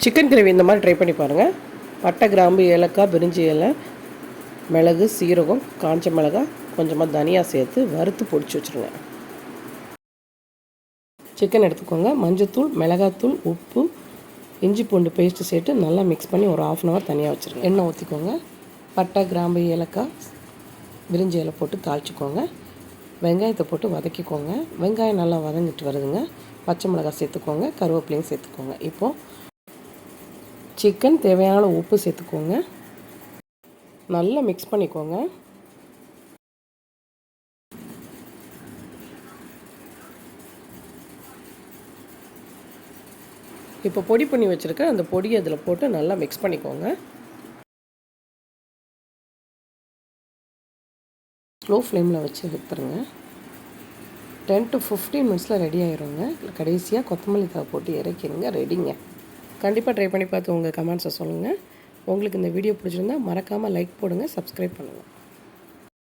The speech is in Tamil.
சிக்கன் கிரேவி இந்த மாதிரி ட்ரை பண்ணி பாருங்கள். பட்டை, கிராம்பு, ஏலக்காய், பிரிஞ்சி இலை, மிளகு, சீரகம், காஞ்ச மிளகாய், கொஞ்சமாக தனியா சேர்த்து வறுத்து பொடிச்சு வச்சுருங்க. சிக்கன் எடுத்துக்கோங்க. மஞ்சத்தூள், மிளகாத்தூள், உப்பு, இஞ்சி பூண்டு பேஸ்ட்டு சேர்த்து நல்லா மிக்ஸ் பண்ணி ஒரு 1/2 hour தனியாக வச்சுருங்க. எண்ணெய் ஊற்றிக்கோங்க. பட்டை, கிராம்பு, ஏலக்காய், பிரிஞ்சி இலை போட்டு தாளிச்சிக்கோங்க. வெங்காயத்தை போட்டு வதக்கிக்கோங்க. வெங்காயம் நல்லா வதங்கிட்டு வருதுங்க. பச்சை மிளகாய் சேர்த்துக்கோங்க. கருவேப்பிலையும் சேர்த்துக்கோங்க. இப்போது சிக்கன் தேவையான உப்பு சேர்த்துக்கோங்க. நல்லா மிக்ஸ் பண்ணிக்கோங்க. இப்போ பொடி பண்ணி வச்சுருக்க அந்த பொடியை அதில் போட்டு நல்லா மிக்ஸ் பண்ணிக்கோங்க. ஸ்லோ ஃப்ளேமில் வச்சு எடுத்துருங்க. 10 to 15 minutes ரெடி ஆகிருங்க. கடைசியாக கொத்தமல்லி தழை போட்டு இறக்கிடுங்க. ரெடிங்க. கண்டிப்பாக ட்ரை பண்ணி பார்த்து உங்கள் கமெண்ட்ஸை சொல்லுங்கள். உங்களுக்கு இந்த வீடியோ பிடிச்சிருந்தா மறக்காமல் லைக் போடுங்க, சப்ஸ்கிரைப் பண்ணுங்கள்.